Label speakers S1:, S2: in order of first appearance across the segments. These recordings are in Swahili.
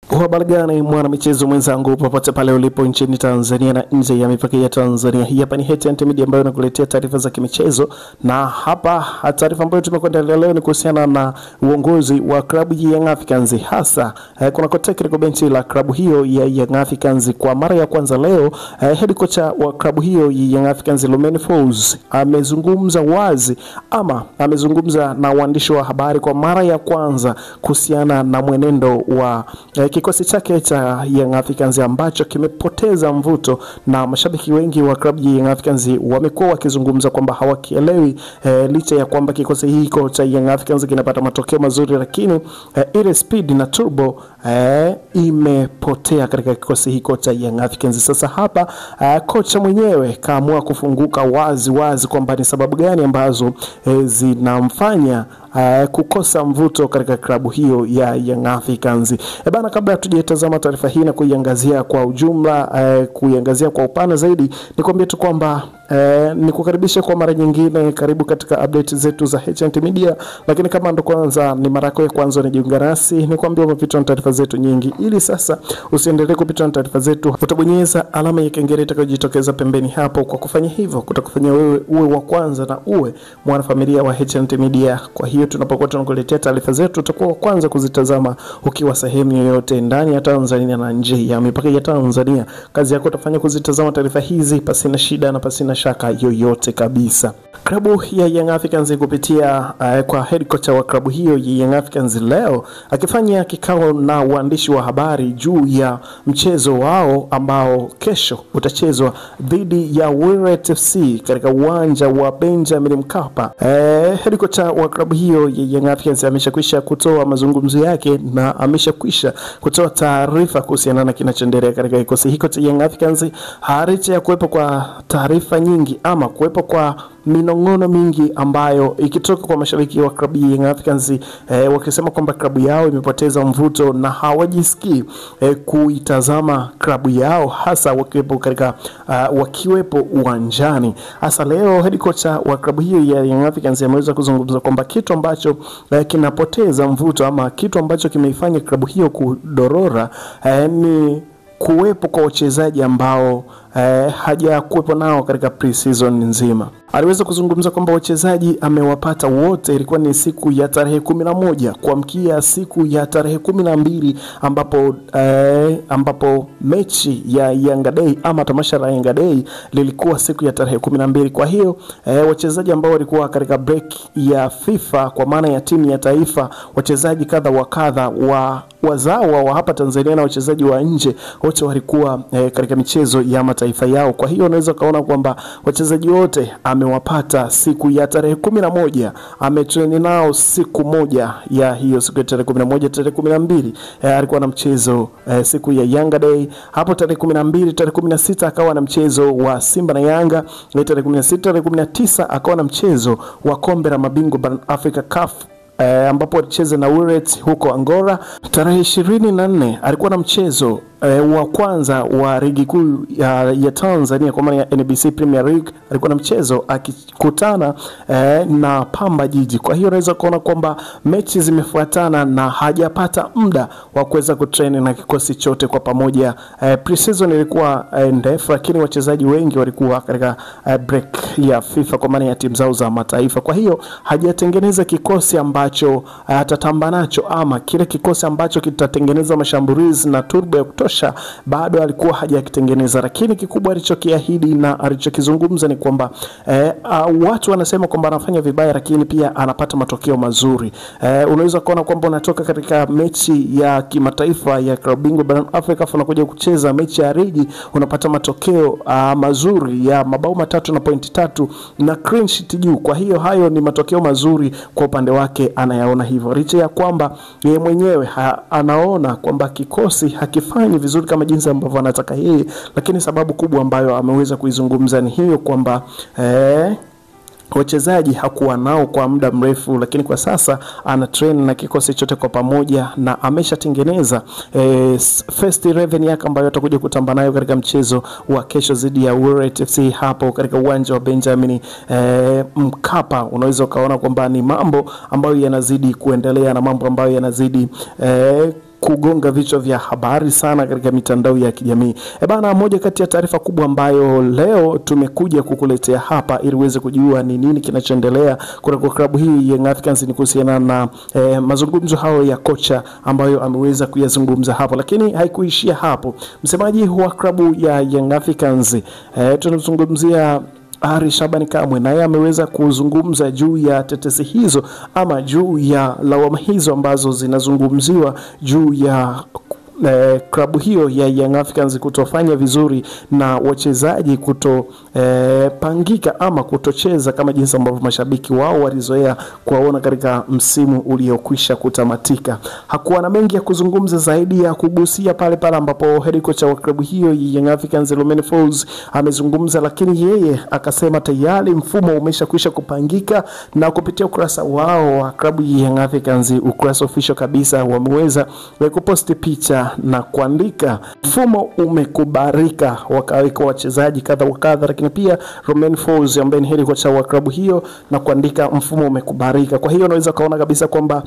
S1: Habari gani mwana michezo mwenzangu popote pale ulipo nchini Tanzania na nje ya mipaka ya Tanzania. Hii hapa ni HNT Media ambayo inakuletea taarifa za kimichezo, na hapa taarifa ambayo tumekuandalia leo ni kuhusiana na uongozi wa klabu ya Young Africans, hasa kuna technical bench la klabu hiyo ya Young Africans. Kwa mara ya kwanza leo head coach wa klabu hiyo ya Young Africans Lumen Folz amezungumza wazi ama amezungumza na waandishi wa habari kwa mara ya kwanza kuhusiana na mwenendo wa kikosi chake cha Young Africans ambacho kimepoteza mvuto, na mashabiki wengi wa klabu ya Young Africans wamekuwa wakizungumza kwamba hawakielewi licha ya kwamba kikosi hiko cha Young Africans kinapata matokeo mazuri, lakini ile speed na turbo imepotea katika kikosi hiko cha Young Africans. Sasa hapa kocha mwenyewe kaamua kufunguka wazi kwamba ni sababu gani ambazo zinamfanya kukosa mvuto katika klabu hiyo ya Young Africans. Bana, kabla tujatazama taarifa hii na kuiangazia kwa ujumla, kuiangazia kwa upana zaidi, nikwambie tu kwamba nikukaribisha kwa mara nyingine, karibu katika update zetu za HNT Media. Lakini kama ndo kwanza ni mara yako ya kwanza unajiunga nasi, nikwambie umepitwa na taarifa zetu nyingi. Ili sasa usiendelee kupitwa na taarifa zetu, utabonyeza alama ya kengele itakayojitokeza pembeni hapo. Kwa kufanya hivyo kutakufanya wewe uwe wa kwanza na uwe mwanafamilia wa HNT Media. Kwa hiyo tunapokuwa tunakuletea taarifa zetu utakuwa wa kwanza kuzitazama ukiwa sehemu yoyote ndani ya Tanzania na nje ya mipaka ya Tanzania. Kazi yako utafanya kuzitazama taarifa hizi pasina shida na pasina shaka yoyote kabisa. Klabu ya Young Africans kupitia kwa head coach wa klabu hiyo ya Young Africans leo akifanya kikao na waandishi wa habari juu ya mchezo wao ambao kesho utachezwa dhidi ya Wydad FC katika uwanja wa Benjamin Mkapa. Head coach wa klabu hiyo ya Young Africans ameshakwisha kutoa mazungumzo yake na ameshakwisha kutoa taarifa kuhusiana na kinachoendelea katika kikosi hiko cha Young Africans, licha ya kuwepo kwa taarifa nyingi ama kuwepo kwa minong'ono mingi ambayo ikitoka kwa mashabiki wa klabu ya Young Africans wakisema kwamba klabu yao imepoteza mvuto na hawajisikii kuitazama klabu yao, hasa wakiwepo uwanjani. Hasa leo head coach wa klabu hiyo ya Young Africans ameweza kuzungumza kwamba kitu ambacho kinapoteza mvuto ama kitu ambacho kimeifanya klabu hiyo kudorora ni kuwepo kwa wachezaji ambao hajakuwepo nao katika pre-season nzima. Aliweza kuzungumza kwamba wachezaji amewapata wote, ilikuwa ni siku ya tarehe 11 kuamkia siku ya tarehe 12 ambapo mechi ya Yanga Day ama tamasha la Yanga Day lilikuwa siku ya tarehe 12. Kwa hiyo wachezaji ambao walikuwa katika break ya FIFA kwa maana ya timu ya taifa, wachezaji kadha wa kadha wazawa wa hapa Tanzania na wachezaji wa nje, wote walikuwa katika michezo ya mataifa yao. Kwa hiyo unaweza kaona kwamba wachezaji wote amewapata siku ya tarehe 11, ametrain nao siku moja ya hiyo siku ya tarehe 11. Tarehe 12 alikuwa na mchezo siku ya Yanga Day. Hapo tarehe 12, tarehe 16 akawa na mchezo wa Simba na Yanga. Tarehe 16, tarehe 19 akawa na mchezo wa kombe la mabingwa barani Afrika CAF ambapo alicheza na Wydad huko Angola. Tarehe 24 alikuwa na mchezo wa kwanza wa ligi kuu ya Tanzania kwa maana ya NBC Premier League. Alikuwa na mchezo akikutana na Pamba Jiji. Kwa hiyo unaweza kuona kwamba mechi zimefuatana na hajapata muda wa kuweza kutrain na kikosi chote kwa pamoja. Pre-season ilikuwa ndefu, lakini wachezaji wengi walikuwa katika break ya FIFA kwa maana ya timu zao za mataifa. Kwa hiyo hajatengeneza kikosi ambacho atatamba nacho ama kile kikosi ambacho kitatengeneza mashambulizi na turbo ya kutosha bado alikuwa hajakitengeneza. Lakini kikubwa alichokiahidi na alichokizungumza ni kwamba watu wanasema kwamba anafanya vibaya lakini pia anapata matokeo mazuri. Unaweza kuona kwamba unatoka katika mechi ya kimataifa ya klabu bingwa barani Afrika unakuja kucheza mechi ya ligi unapata matokeo mazuri ya mabao 3 na point 3 na clean sheet juu. Kwa hiyo hayo ni matokeo mazuri kwa upande wake, anayaona hivyo, licha ya kwamba yeye mwenyewe anaona kwamba kikosi hakifanyi vizuri kama jinsi ambavyo anataka yeye. Lakini sababu kubwa ambayo ameweza kuizungumza ni hiyo kwamba wachezaji hakuwa nao kwa muda mrefu, lakini kwa sasa ana train na kikosi chote kwa pamoja na ameshatengeneza first 11 yake ambayo atakuja kutamba nayo katika mchezo wa kesho dhidi ya Wydad FC hapo katika uwanja wa Benjamin Mkapa. Unaweza kaona kwamba ni mambo ambayo yanazidi kuendelea na mambo ambayo yanazidi kugonga vichwa vya habari sana katika mitandao ya kijamii. Bana, moja kati ya taarifa kubwa ambayo leo tumekuja kukuletea hapa ili uweze kujua ni nini kinachoendelea kwa klabu hii Young Africans ni kuhusiana na mazungumzo hayo ya kocha ambayo ameweza kuyazungumza hapo, lakini haikuishia hapo. Msemaji wa klabu ya Young Africans tunazungumzia Ally Shabani Kamwe, naye ameweza kuzungumza juu ya tetesi hizo ama juu ya lawama hizo ambazo zinazungumziwa juu ya klabu hiyo ya Young Africans kutofanya vizuri na wachezaji kutopangika ama kutocheza kama jinsi ambavyo mashabiki wao walizoea kuwaona katika msimu uliokwisha kutamatika. Hakuwa na mengi ya kuzungumza zaidi ya kugusia pale ambapo head coach wa klabu hiyo Young Africans Romain Folz amezungumza, lakini yeye akasema tayari mfumo umeshakwisha kupangika, na kupitia ukurasa wao wa klabu ya Young Africans, ukurasa official kabisa, wameweza kuposti picha na kuandika mfumo umekubarika, wakaweka wachezaji kadha wa kadha, lakini pia Romain Folz ambaye ni head coach wa klabu hiyo na kuandika mfumo umekubarika. Kwa hiyo unaweza kaona kabisa kwamba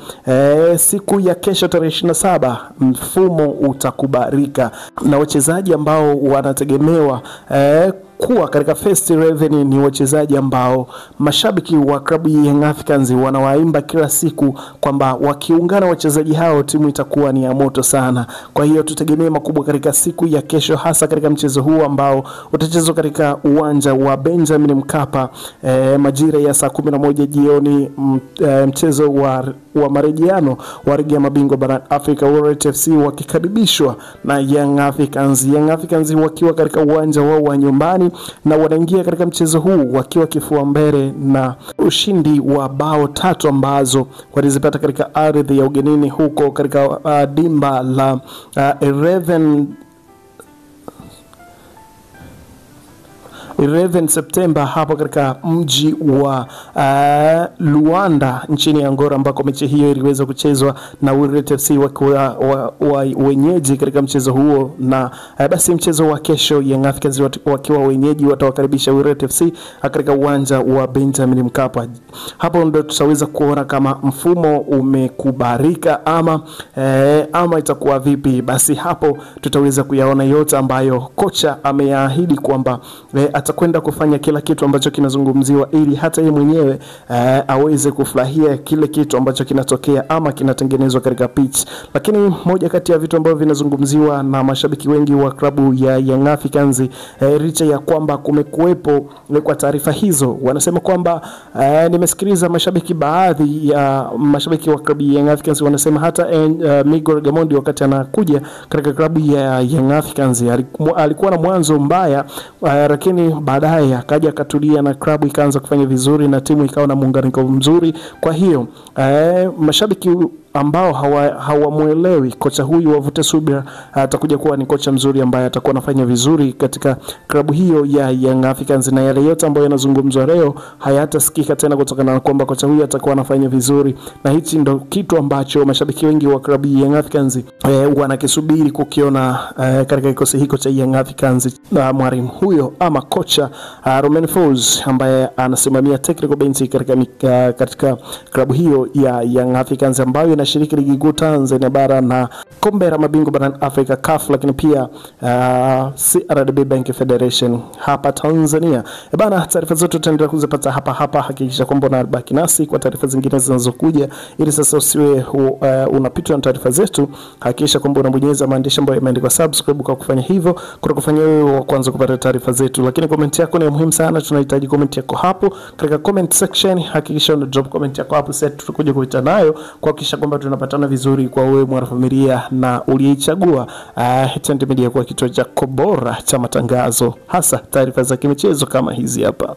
S1: siku ya kesho tarehe 27 mfumo utakubarika, na wachezaji ambao wanategemewa kuwa katika first 11 ni wachezaji ambao mashabiki wa klabu ya Young Africans wanawaimba kila siku kwamba wakiungana wachezaji hao timu itakuwa ni ya moto sana. Kwa hiyo tutegemee makubwa katika siku ya kesho, hasa katika mchezo huu ambao utachezwa katika uwanja wa Benjamin Mkapa majira ya saa 11 jioni, mchezo wa marejeano wa ligi ya mabingwa barani Afrika, Warriors FC wakikaribishwa na Young Africans. Young Africans wakiwa katika uwanja wao wa nyumbani, na wanaingia katika mchezo huu wakiwa kifua mbele na ushindi wa bao 3 ambazo walizipata katika ardhi ya ugenini huko katika dimba la 11 Septemba hapo katika mji wa Luanda nchini Angola, ambako mechi hiyo iliweza kuchezwa na Warriors FC wakiwa wenyeji katika mchezo huo. Na basi mchezo wa kesho Young Africans wakiwa wenyeji watawakaribisha Warriors FC katika uwanja wa Benjamin Mkapa. Hapo ndo tutaweza kuona kama mfumo umekubarika ama itakuwa vipi. Basi hapo tutaweza kuyaona yote ambayo kocha ameahidi kwamba atakwenda kufanya kila kitu ambacho kinazungumziwa, ili hata yeye mwenyewe aweze kufurahia kile kitu ambacho kinatokea ama kinatengenezwa katika pitch. Lakini moja kati ya vitu ambavyo vinazungumziwa na mashabiki wengi wa klabu ya Young Africans, licha ya kwamba kumekuwepo kwa taarifa hizo, wanasema kwamba nimesikiliza mashabiki, baadhi ya mashabiki wa klabu ya Young Africans wanasema hata Miguel Gamondi wakati anakuja katika klabu ya Young Africans alikuwa na mwanzo mbaya, lakini baadaye akaja akatulia na klabu ikaanza kufanya vizuri na timu ikawa na muunganiko mzuri. Kwa hiyo mashabiki ambao hawamuelewi kocha huyu wavute subira, atakuja kuwa ni kocha mzuri ambaye atakuwa anafanya vizuri katika klabu hiyo ya Young Africans, na yale yote ambayo yanazungumzwa leo hayatasikika tena kutokana na kwamba kocha huyu atakuwa anafanya vizuri. Na hichi ndo kitu ambacho mashabiki wengi wa klabu ya Young Africans wanakisubiri kukiona katika kikosi hiko cha Young Africans, na mwalimu huyo ama kocha Romain Folz ambaye anasimamia technical bench katika klabu hiyo ya Young Africans ambayo inashiriki ligi kuu Tanzania bara na kombe la mabingwa barani Afrika CAF, lakini pia CRDB Bank Federation hapa Tanzania. Bana, taarifa zote tutaendelea kuzipata hapa. Hakikisha kwamba unabaki nasi kwa taarifa zingine zinazokuja, ili sasa usiwe unapitwa na taarifa zetu. Hakikisha kwamba unabonyeza maandishi ambayo yameandikwa subscribe. Kwa kufanya hivyo kufanya wewe wa kwanza kupata taarifa zetu. Lakini comment yako ni muhimu sana, tunahitaji comment yako hapo katika comment section. Hakikisha una drop comment yako hapo, sasa tutakuja kuita nayo kuhakikisha kwamba tunapatana vizuri kwa wewe mwanafamilia na uliyechagua Hetent Media kwa kituo chako bora cha matangazo, hasa taarifa za kimichezo kama hizi hapa.